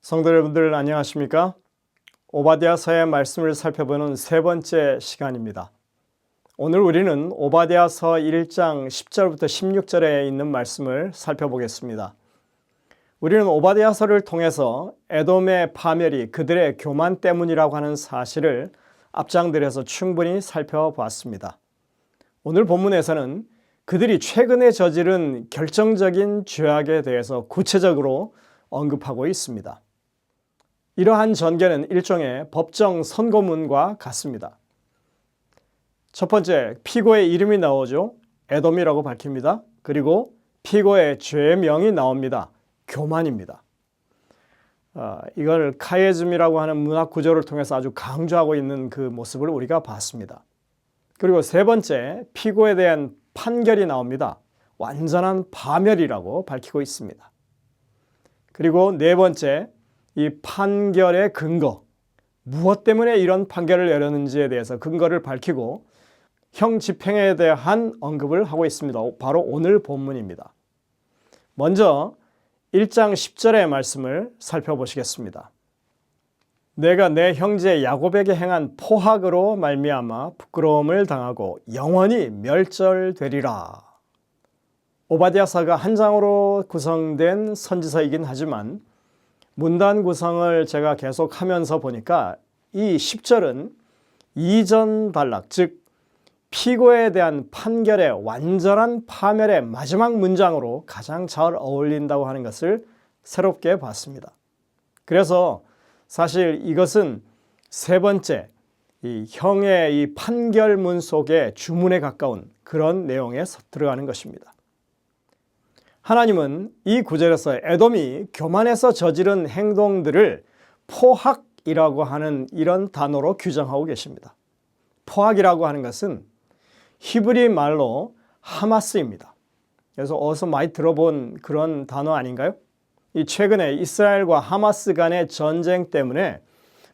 성도 여러분들 안녕하십니까? 오바댜서의 말씀을 살펴보는 세 번째 시간입니다. 오늘 우리는 오바댜서 1장 10절부터 16절에 있는 말씀을 살펴보겠습니다. 우리는 오바댜서를 통해서 에돔의 파멸이 그들의 교만 때문이라고 하는 사실을 앞장들여서 충분히 살펴보았습니다. 오늘 본문에서는 그들이 최근에 저지른 결정적인 죄악에 대해서 구체적으로 언급하고 있습니다. 이러한 전개는 일종의 법정 선고문과 같습니다. 첫 번째, 피고의 이름이 나오죠. 에돔이라고 밝힙니다. 그리고 피고의 죄명이 나옵니다. 교만입니다. 이걸 카이즘이라고 하는 문학 구조를 통해서 아주 강조하고 있는 그 모습을 우리가 봤습니다. 그리고 세 번째, 피고에 대한 판결이 나옵니다. 완전한 파멸이라고 밝히고 있습니다. 그리고 네 번째, 이 판결의 근거, 무엇 때문에 이런 판결을 내렸는지에 대해서 근거를 밝히고 형 집행에 대한 언급을 하고 있습니다. 바로 오늘 본문입니다. 먼저 1장 10절의 말씀을 살펴보시겠습니다. 내가 내 형제 야곱에게 행한 포학으로 말미암아 부끄러움을 당하고 영원히 멸절되리라. 오바댜서가 한 장으로 구성된 선지서이긴 하지만 문단 구성을 제가 계속 하면서 보니까 이 10절은 이전 단락, 즉 피고에 대한 판결의 완전한 파멸의 마지막 문장으로 가장 잘 어울린다고 하는 것을 새롭게 봤습니다. 그래서 사실 이것은 세 번째 이 형의 이 판결문 속의 주문에 가까운 그런 내용에 들어가는 것입니다. 하나님은 이 구절에서 에돔이 교만해서 저지른 행동들을 포학이라고 하는 이런 단어로 규정하고 계십니다. 포학이라고 하는 것은 히브리 말로 하마스입니다. 그래서 어디서 많이 들어본 그런 단어 아닌가요? 이 최근에 이스라엘과 하마스 간의 전쟁 때문에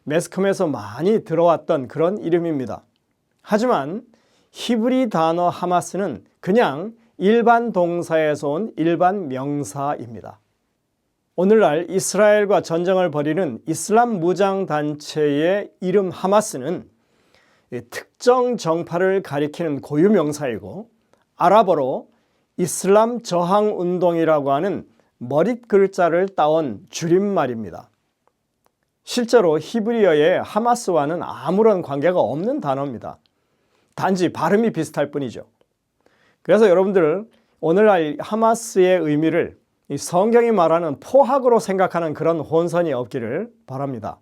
매스컴에서 많이 들어왔던 그런 이름입니다. 하지만 히브리 단어 하마스는 그냥 일반 동사에서 온 일반 명사입니다. 오늘날 이스라엘과 전쟁을 벌이는 이슬람 무장단체의 이름 하마스는 특정 정파를 가리키는 고유명사이고 아랍어로 이슬람 저항운동이라고 하는 머릿 글자를 따온 줄임말입니다. 실제로 히브리어의 하마스와는 아무런 관계가 없는 단어입니다. 단지 발음이 비슷할 뿐이죠. 그래서 여러분들 오늘날 하마스의 의미를 이 성경이 말하는 포학으로 생각하는 그런 혼선이 없기를 바랍니다.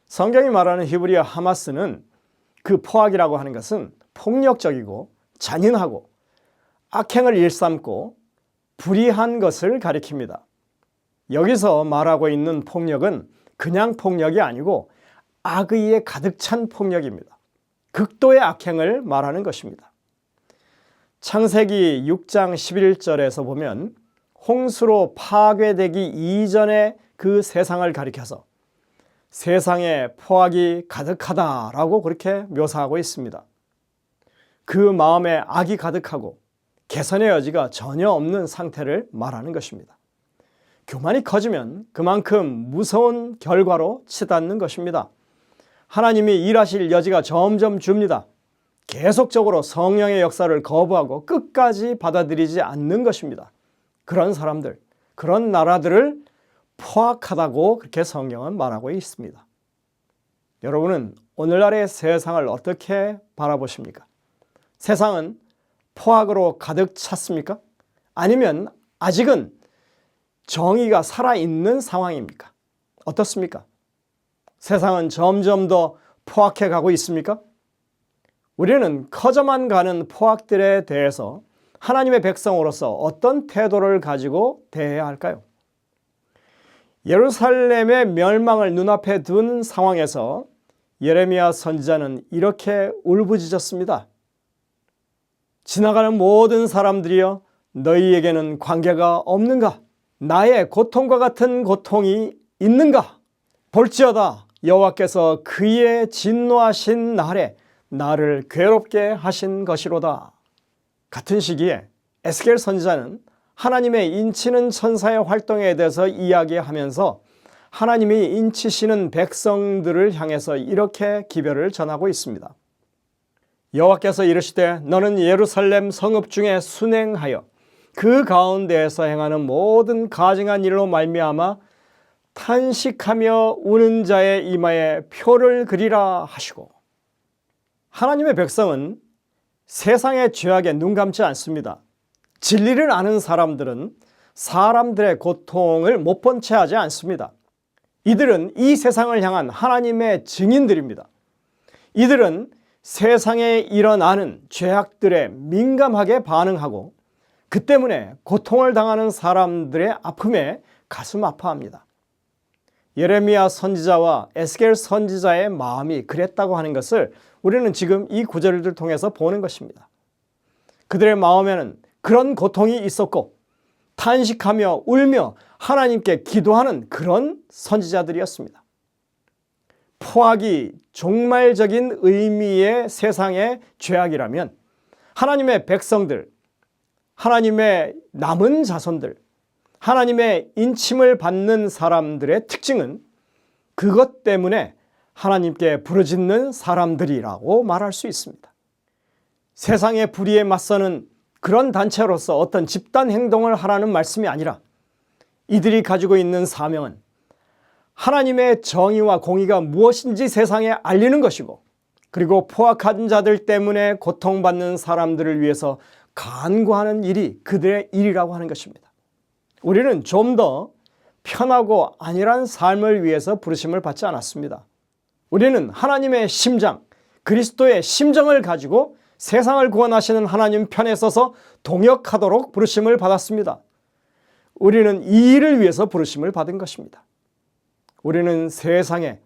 성경이 말하는 히브리어 하마스는 그 포학이라고 하는 것은 폭력적이고 잔인하고 악행을 일삼고 불의한 것을 가리킵니다. 여기서 말하고 있는 폭력은 그냥 폭력이 아니고 악의에 가득 찬 폭력입니다. 극도의 악행을 말하는 것입니다. 창세기 6장 11절에서 보면 홍수로 파괴되기 이전의 그 세상을 가리켜서 세상에 포악이 가득하다라고 그렇게 묘사하고 있습니다. 그 마음에 악이 가득하고 개선의 여지가 전혀 없는 상태를 말하는 것입니다. 교만이 커지면 그만큼 무서운 결과로 치닫는 것입니다. 하나님이 일하실 여지가 점점 줍니다. 계속적으로 성령의 역사를 거부하고 끝까지 받아들이지 않는 것입니다. 그런 사람들, 그런 나라들을 포악하다고 그렇게 성경은 말하고 있습니다. 여러분은 오늘날의 세상을 어떻게 바라보십니까? 세상은 포악으로 가득 찼습니까? 아니면 아직은 정의가 살아있는 상황입니까? 어떻습니까? 세상은 점점 더 포악해 가고 있습니까? 우리는 커져만 가는 포악들에 대해서 하나님의 백성으로서 어떤 태도를 가지고 대해야 할까요? 예루살렘의 멸망을 눈앞에 둔 상황에서 예레미야 선지자는 이렇게 울부짖었습니다. 지나가는 모든 사람들이여 너희에게는 관계가 없는가? 나의 고통과 같은 고통이 있는가? 볼지어다 여호와께서 그의 진노하신 날에 나를 괴롭게 하신 것이로다. 같은 시기에 에스겔 선지자는 하나님의 인치는 천사의 활동에 대해서 이야기하면서 하나님이 인치시는 백성들을 향해서 이렇게 기별을 전하고 있습니다. 여호와께서 이르시되 너는 예루살렘 성읍 중에 순행하여 그 가운데에서 행하는 모든 가증한 일로 말미암아 탄식하며 우는 자의 이마에 표를 그리라 하시고, 하나님의 백성은 세상의 죄악에 눈 감지 않습니다. 진리를 아는 사람들은 사람들의 고통을 못 본 채 하지 않습니다. 이들은 이 세상을 향한 하나님의 증인들입니다. 이들은 세상에 일어나는 죄악들에 민감하게 반응하고 그 때문에 고통을 당하는 사람들의 아픔에 가슴 아파합니다. 예레미야 선지자와 에스겔 선지자의 마음이 그랬다고 하는 것을 우리는 지금 이 구절을 통해서 보는 것입니다. 그들의 마음에는 그런 고통이 있었고 탄식하며 울며 하나님께 기도하는 그런 선지자들이었습니다. 포악이 종말적인 의미의 세상의 죄악이라면 하나님의 백성들, 하나님의 남은 자손들, 하나님의 인침을 받는 사람들의 특징은 그것 때문에 하나님께 부르짖는 사람들이라고 말할 수 있습니다. 세상의 불의에 맞서는 그런 단체로서 어떤 집단 행동을 하라는 말씀이 아니라 이들이 가지고 있는 사명은 하나님의 정의와 공의가 무엇인지 세상에 알리는 것이고, 그리고 포악한 자들 때문에 고통받는 사람들을 위해서 간구하는 일이 그들의 일이라고 하는 것입니다. 우리는 좀 더 편하고 안일한 삶을 위해서 부르심을 받지 않았습니다. 우리는 하나님의 심장, 그리스도의 심정을 가지고 세상을 구원하시는 하나님 편에 서서 동역하도록 부르심을 받았습니다. 우리는 이 일을 위해서 부르심을 받은 것입니다. 우리는 세상에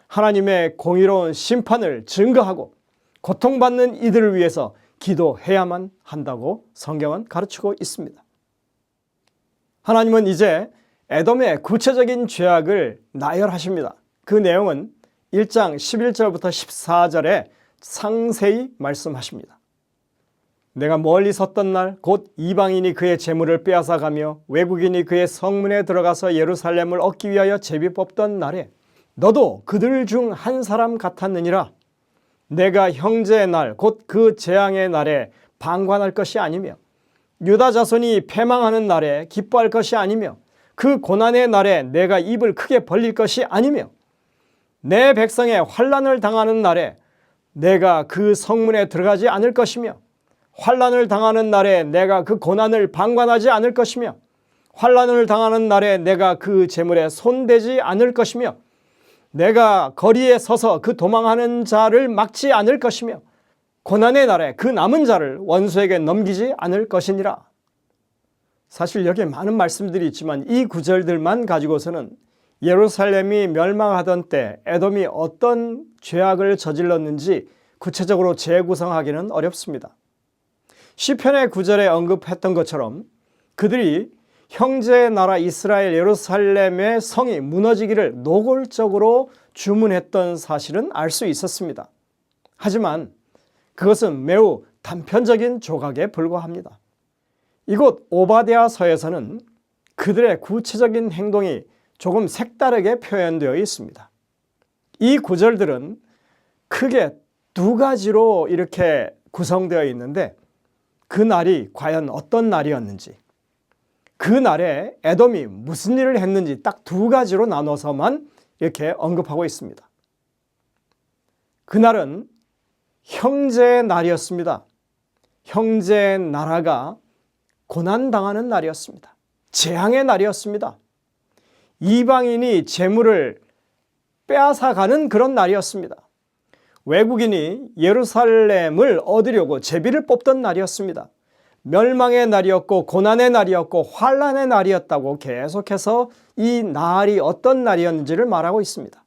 하나님의 공의로운 심판을 증거하고 고통받는 이들을 위해서 기도해야만 한다고 성경은 가르치고 있습니다. 하나님은 이제 에돔의 구체적인 죄악을 나열하십니다. 그 내용은 1장 11절부터 14절에 상세히 말씀하십니다. 내가 멀리 섰던 날 곧 이방인이 그의 재물을 빼앗아가며 외국인이 그의 성문에 들어가서 예루살렘을 얻기 위하여 제비 뽑던 날에 너도 그들 중 한 사람 같았느니라. 내가 형제의 날 곧 그 재앙의 날에 방관할 것이 아니며 유다 자손이 패망하는 날에 기뻐할 것이 아니며 그 고난의 날에 내가 입을 크게 벌릴 것이 아니며 내 백성의 환난을 당하는 날에 내가 그 성문에 들어가지 않을 것이며 환난을 당하는 날에 내가 그 고난을 방관하지 않을 것이며 환난을 당하는 날에 내가 그 재물에 손대지 않을 것이며 내가 거리에 서서 그 도망하는 자를 막지 않을 것이며 고난의 날에 그 남은 자를 원수에게 넘기지 않을 것이니라. 사실 여기에 많은 말씀들이 있지만 이 구절들만 가지고서는 예루살렘이 멸망하던 때 에돔이 어떤 죄악을 저질렀는지 구체적으로 재구성하기는 어렵습니다. 시편의 구절에 언급했던 것처럼 그들이 형제의 나라 이스라엘 예루살렘의 성이 무너지기를 노골적으로 주문했던 사실은 알 수 있었습니다. 하지만 그것은 매우 단편적인 조각에 불과합니다. 이곳 오바댜서에서는 그들의 구체적인 행동이 조금 색다르게 표현되어 있습니다. 이 구절들은 크게 두 가지로 이렇게 구성되어 있는데 그 날이 과연 어떤 날이었는지, 그 날에 에돔이 무슨 일을 했는지 딱 두 가지로 나눠서만 이렇게 언급하고 있습니다. 그날은 형제의 날이었습니다. 형제의 나라가 고난당하는 날이었습니다. 재앙의 날이었습니다. 이방인이 재물을 빼앗아가는 그런 날이었습니다. 외국인이 예루살렘을 얻으려고 제비를 뽑던 날이었습니다. 멸망의 날이었고 고난의 날이었고 환난의 날이었다고 계속해서 이 날이 어떤 날이었는지를 말하고 있습니다.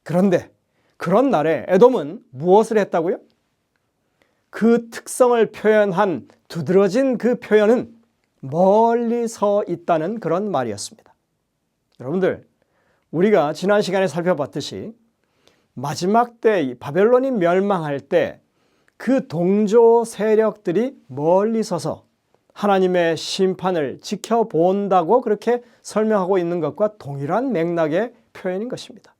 그런데 그런 날에 에돔은 무엇을 했다고요? 그 특성을 표현한 두드러진 그 표현은 멀리 서 있다는 그런 말이었습니다. 여러분들, 우리가 지난 시간에 살펴봤듯이 마지막 때 바벨론이 멸망할 때 그 동조 세력들이 멀리 서서 하나님의 심판을 지켜본다고 그렇게 설명하고 있는 것과 동일한 맥락의 표현인 것입니다.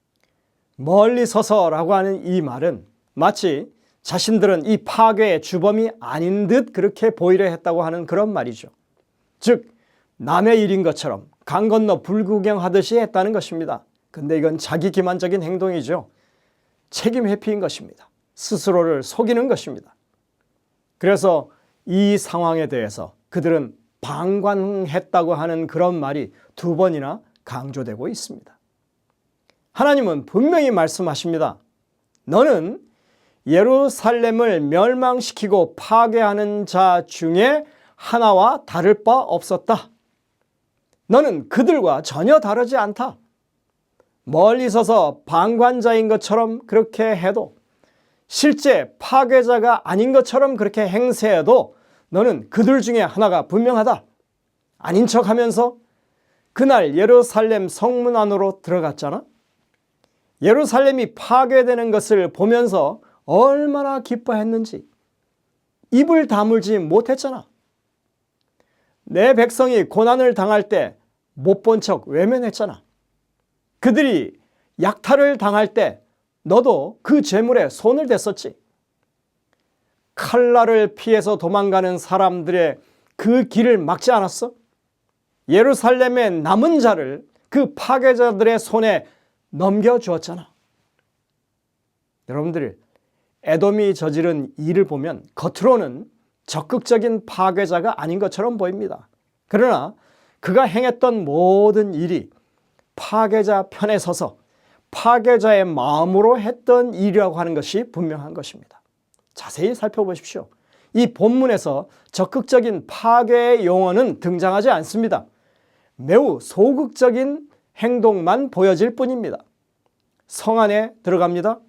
멀리 서서라고 하는 이 말은 마치 자신들은 이 파괴의 주범이 아닌 듯 그렇게 보이려 했다고 하는 그런 말이죠. 즉 남의 일인 것처럼 강 건너 불구경하듯이 했다는 것입니다. 근데 이건 자기 기만적인 행동이죠. 책임 회피인 것입니다. 스스로를 속이는 것입니다. 그래서 이 상황에 대해서 그들은 방관했다고 하는 그런 말이 2번이나 강조되고 있습니다. 하나님은 분명히 말씀하십니다. 너는 예루살렘을 멸망시키고 파괴하는 자 중에 하나와 다를 바 없었다. 너는 그들과 전혀 다르지 않다. 멀리 서서 방관자인 것처럼 그렇게 해도 실제 파괴자가 아닌 것처럼 그렇게 행세해도 너는 그들 중에 하나가 분명하다. 아닌 척하면서 그날 예루살렘 성문 안으로 들어갔잖아. 예루살렘이 파괴되는 것을 보면서 얼마나 기뻐했는지 입을 다물지 못했잖아. 내 백성이 고난을 당할 때 못 본 척 외면했잖아. 그들이 약탈을 당할 때 너도 그 재물에 손을 댔었지. 칼날을 피해서 도망가는 사람들의 그 길을 막지 않았어? 예루살렘의 남은 자를 그 파괴자들의 손에 넘겨주었잖아. 여러분들, 에돔이 저지른 일을 보면 겉으로는 적극적인 파괴자가 아닌 것처럼 보입니다. 그러나 그가 행했던 모든 일이 파괴자 편에 서서 파괴자의 마음으로 했던 일이라고 하는 것이 분명한 것입니다. 자세히 살펴보십시오. 이 본문에서 적극적인 파괴의 용어는 등장하지 않습니다. 매우 소극적인 행동만 보여질 뿐입니다. 성 안에 들어갑니다.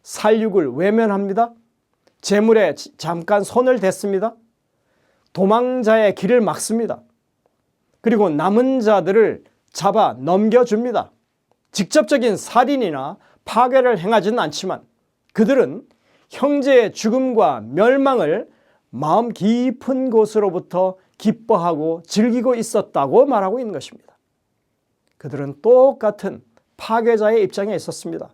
살육을 외면합니다. 재물에 잠깐 손을 댔습니다. 도망자의 길을 막습니다. 그리고 남은 자들을 잡아 넘겨줍니다. 직접적인 살인이나 파괴를 행하지는 않지만 그들은 형제의 죽음과 멸망을 마음 깊은 곳으로부터 기뻐하고 즐기고 있었다고 말하고 있는 것입니다. 그들은 똑같은 파괴자의 입장에 있었습니다.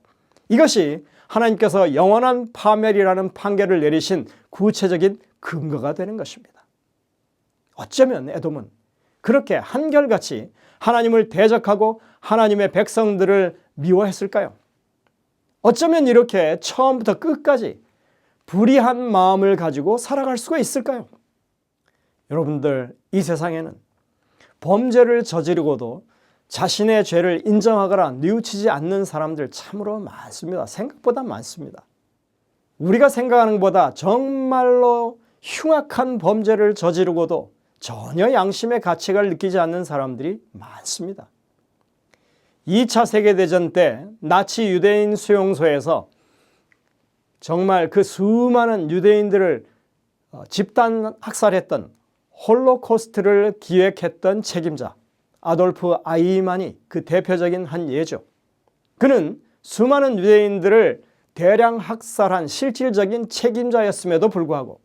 이것이 하나님께서 영원한 파멸이라는 판결을 내리신 구체적인 근거가 되는 것입니다. 어쩌면 에돔은 그렇게 한결같이 하나님을 대적하고 하나님의 백성들을 미워했을까요? 어쩌면 이렇게 처음부터 끝까지 불의한 마음을 가지고 살아갈 수가 있을까요? 여러분들, 이 세상에는 범죄를 저지르고도 자신의 죄를 인정하거나 뉘우치지 않는 사람들 참으로 많습니다. 생각보다 많습니다. 우리가 생각하는 것보다 정말로 흉악한 범죄를 저지르고도 전혀 양심의 가책을 느끼지 않는 사람들이 많습니다. 2차 세계대전 때 나치 유대인 수용소에서 정말 그 수많은 유대인들을 집단 학살했던 홀로코스트를 기획했던 책임자 아돌프 아이만이 그 대표적인 한 예죠. 그는 수많은 유대인들을 대량 학살한 실질적인 책임자였음에도 불구하고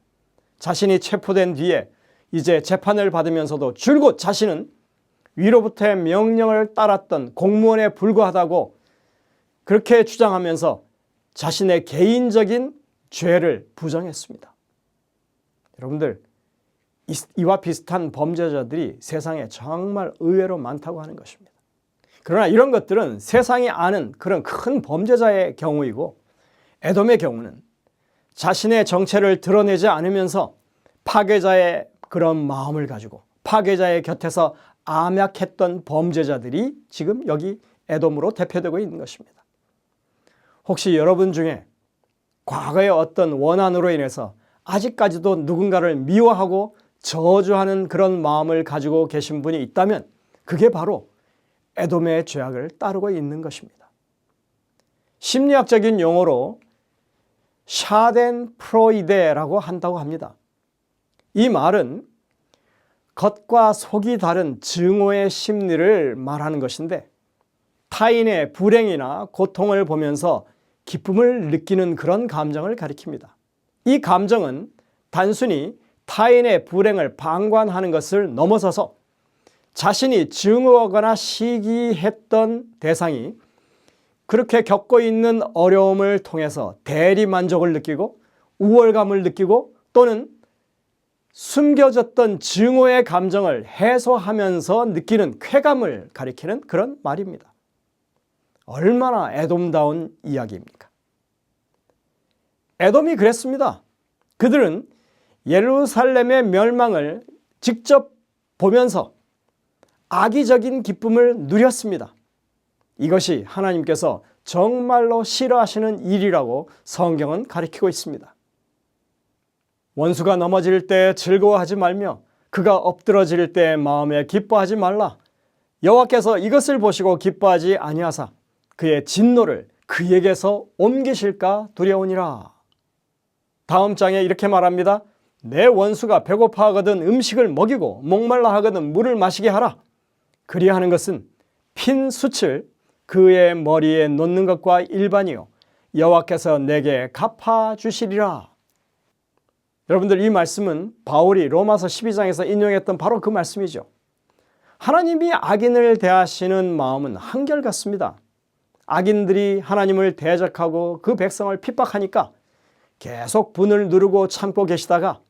자신이 체포된 뒤에 이제 재판을 받으면서도 줄곧 자신은 위로부터의 명령을 따랐던 공무원에 불과하다고 그렇게 주장하면서 자신의 개인적인 죄를 부정했습니다. 여러분들, 이와 비슷한 범죄자들이 세상에 정말 의외로 많다고 하는 것입니다. 그러나 이런 것들은 세상이 아는 그런 큰 범죄자의 경우이고 에돔의 경우는 자신의 정체를 드러내지 않으면서 파괴자의 그런 마음을 가지고 파괴자의 곁에서 암약했던 범죄자들이 지금 여기 에돔으로 대표되고 있는 것입니다. 혹시 여러분 중에 과거의 어떤 원한으로 인해서 아직까지도 누군가를 미워하고 저주하는 그런 마음을 가지고 계신 분이 있다면 그게 바로 에돔의 죄악을 따르고 있는 것입니다. 심리학적인 용어로 샤덴프로이데라고 한다고 합니다. 이 말은 겉과 속이 다른 증오의 심리를 말하는 것인데 타인의 불행이나 고통을 보면서 기쁨을 느끼는 그런 감정을 가리킵니다. 이 감정은 단순히 타인의 불행을 방관하는 것을 넘어서서 자신이 증오하거나 시기했던 대상이 그렇게 겪고 있는 어려움을 통해서 대리 만족을 느끼고 우월감을 느끼고 또는 숨겨졌던 증오의 감정을 해소하면서 느끼는 쾌감을 가리키는 그런 말입니다. 얼마나 에돔다운 이야기입니까? 에돔이 그랬습니다. 그들은 예루살렘의 멸망을 직접 보면서 악의적인 기쁨을 누렸습니다. 이것이 하나님께서 정말로 싫어하시는 일이라고 성경은 가리키고 있습니다. 원수가 넘어질 때 즐거워하지 말며 그가 엎드러질 때 마음에 기뻐하지 말라. 여호와께서 이것을 보시고 기뻐하지 아니하사 그의 진노를 그에게서 옮기실까 두려우니라. 다음 장에 이렇게 말합니다. 내 원수가 배고파하거든 음식을 먹이고 목말라 하거든 물을 마시게 하라. 그리하는 것은 핀 숯을 그의 머리에 놓는 것과 일반이요 여호와께서 내게 갚아주시리라. 여러분들, 이 말씀은 바울이 로마서 12장에서 인용했던 바로 그 말씀이죠. 하나님이 악인을 대하시는 마음은 한결같습니다. 악인들이 하나님을 대적하고 그 백성을 핍박하니까 계속 분을 누르고 참고 계시다가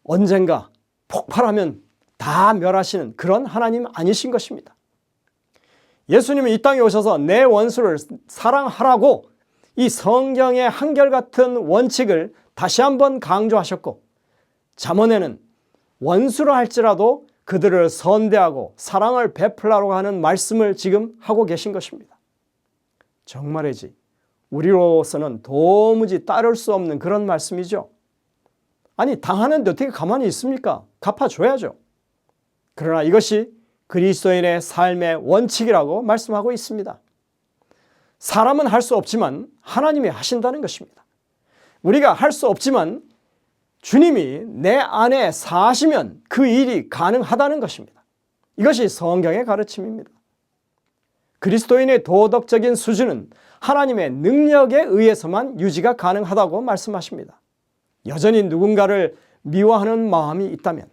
언젠가 폭발하면 다 멸하시는 그런 하나님 아니신 것입니다. 예수님은 이 땅에 오셔서 내 원수를 사랑하라고 이 성경의 한결같은 원칙을 다시 한번 강조하셨고, 잠언에는 원수라 할지라도 그들을 선대하고 사랑을 베풀라고 하는 말씀을 지금 하고 계신 것입니다. 정말이지 우리로서는 도무지 따를 수 없는 그런 말씀이죠. 아니, 당하는데 어떻게 가만히 있습니까? 갚아줘야죠. 그러나 이것이 그리스도인의 삶의 원칙이라고 말씀하고 있습니다. 사람은 할 수 없지만 하나님이 하신다는 것입니다. 우리가 할 수 없지만 주님이 내 안에 사시면 그 일이 가능하다는 것입니다. 이것이 성경의 가르침입니다. 그리스도인의 도덕적인 수준은 하나님의 능력에 의해서만 유지가 가능하다고 말씀하십니다. 여전히 누군가를 미워하는 마음이 있다면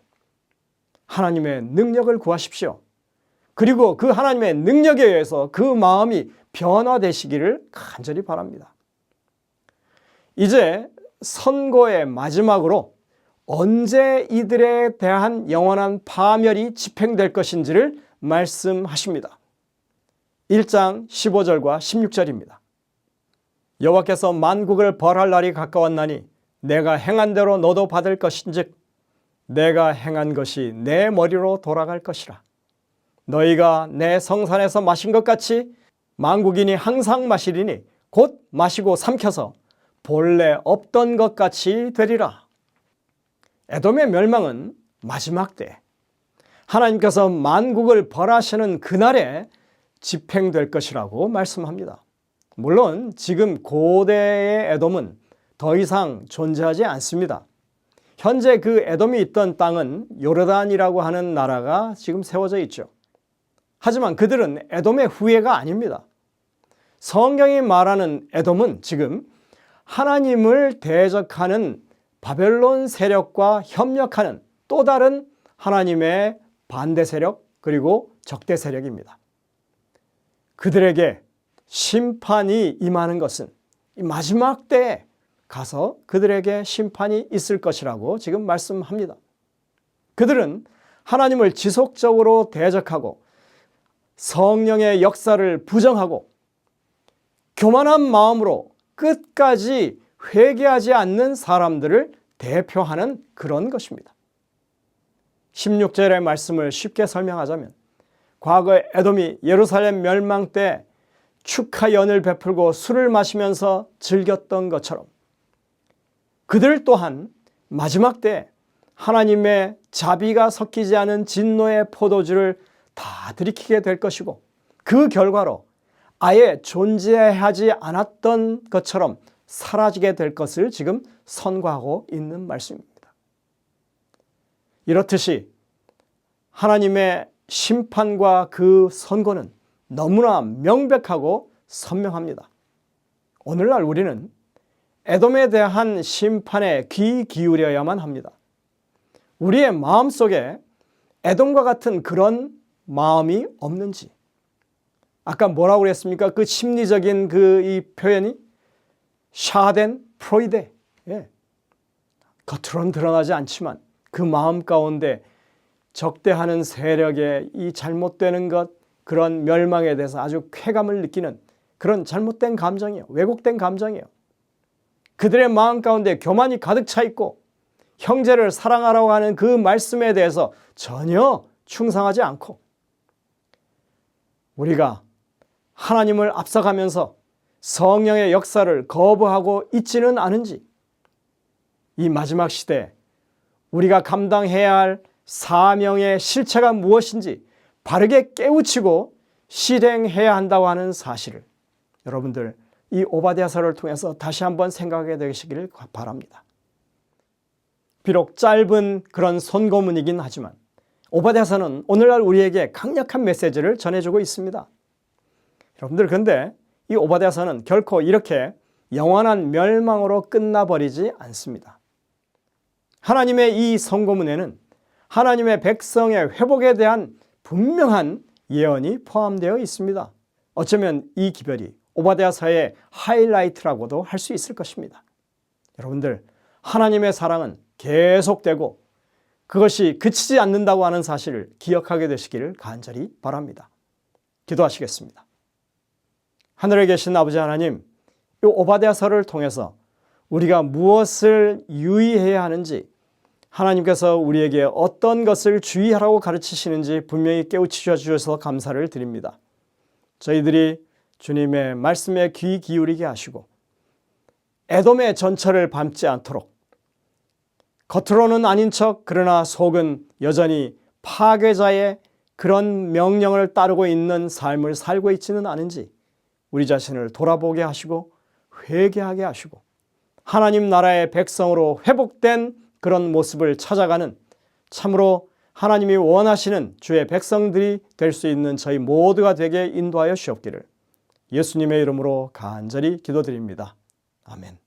하나님의 능력을 구하십시오. 그리고 그 하나님의 능력에 의해서 그 마음이 변화되시기를 간절히 바랍니다. 이제 선고의 마지막으로 언제 이들에 대한 영원한 파멸이 집행될 것인지를 말씀하십니다. 1장 15절과 16절입니다. 여호와께서 만국을 벌할 날이 가까웠나니 내가 행한 대로 너도 받을 것인즉 내가 행한 것이 내 머리로 돌아갈 것이라. 너희가 내 성산에서 마신 것 같이 만국인이 항상 마시리니 곧 마시고 삼켜서 본래 없던 것 같이 되리라. 에돔의 멸망은 마지막 때 하나님께서 만국을 벌하시는 그날에 집행될 것이라고 말씀합니다. 물론 지금 고대의 에돔은 더 이상 존재하지 않습니다. 현재 그 에돔이 있던 땅은 요르단이라고 하는 나라가 지금 세워져 있죠. 하지만 그들은 에돔의 후예가 아닙니다. 성경이 말하는 에돔은 지금 하나님을 대적하는 바벨론 세력과 협력하는 또 다른 하나님의 반대 세력 그리고 적대 세력입니다. 그들에게 심판이 임하는 것은 이 마지막 때에 가서 그들에게 심판이 있을 것이라고 지금 말씀합니다. 그들은 하나님을 지속적으로 대적하고 성령의 역사를 부정하고 교만한 마음으로 끝까지 회개하지 않는 사람들을 대표하는 그런 것입니다. 16절의 말씀을 쉽게 설명하자면 과거에 에돔이 예루살렘 멸망 때 축하연을 베풀고 술을 마시면서 즐겼던 것처럼 그들 또한 마지막 때 하나님의 자비가 섞이지 않은 진노의 포도주를 다 들이키게 될 것이고 그 결과로 아예 존재하지 않았던 것처럼 사라지게 될 것을 지금 선고하고 있는 말씀입니다. 이렇듯이 하나님의 심판과 그 선고는 너무나 명백하고 선명합니다. 오늘날 우리는 에돔에 대한 심판에 귀 기울여야만 합니다. 우리의 마음속에 에돔과 같은 그런 마음이 없는지, 아까 뭐라고 그랬습니까? 그 심리적인 이 표현이 샤덴 프로이데. 예. 겉으로는 드러나지 않지만 그 마음 가운데 적대하는 세력의 이 잘못되는 것, 그런 멸망에 대해서 아주 쾌감을 느끼는 그런 잘못된 감정이에요. 왜곡된 감정이에요. 그들의 마음 가운데 교만이 가득 차 있고 형제를 사랑하라고 하는 그 말씀에 대해서 전혀 충성하지 않고, 우리가 하나님을 앞서가면서 성령의 역사를 거부하고 있지는 않은지, 이 마지막 시대에 우리가 감당해야 할 사명의 실체가 무엇인지 바르게 깨우치고 실행해야 한다고 하는 사실을 여러분들 이 오바댜서를 통해서 다시 한번 생각하게 되시기를 바랍니다. 비록 짧은 그런 선고문이긴 하지만 오바댜서는 오늘날 우리에게 강력한 메시지를 전해주고 있습니다. 여러분들, 그런데 이 오바댜서는 결코 이렇게 영원한 멸망으로 끝나버리지 않습니다. 하나님의 이 선고문에는 하나님의 백성의 회복에 대한 분명한 예언이 포함되어 있습니다. 어쩌면 이 기별이 오바댜서의 하이라이트라고도 할 수 있을 것입니다. 여러분들, 하나님의 사랑은 계속되고 그것이 그치지 않는다고 하는 사실을 기억하게 되시기를 간절히 바랍니다. 기도하시겠습니다. 하늘에 계신 아버지 하나님, 이 오바댜서를 통해서 우리가 무엇을 유의해야 하는지, 하나님께서 우리에게 어떤 것을 주의하라고 가르치시는지 분명히 깨우쳐 주셔서 감사를 드립니다. 저희들이 주님의 말씀에 귀 기울이게 하시고 에돔의 전철을 밟지 않도록, 겉으로는 아닌 척 그러나 속은 여전히 파괴자의 그런 명령을 따르고 있는 삶을 살고 있지는 않은지 우리 자신을 돌아보게 하시고 회개하게 하시고 하나님 나라의 백성으로 회복된 그런 모습을 찾아가는, 참으로 하나님이 원하시는 주의 백성들이 될 수 있는 저희 모두가 되게 인도하여 주옵기를 예수님의 이름으로 간절히 기도드립니다. 아멘.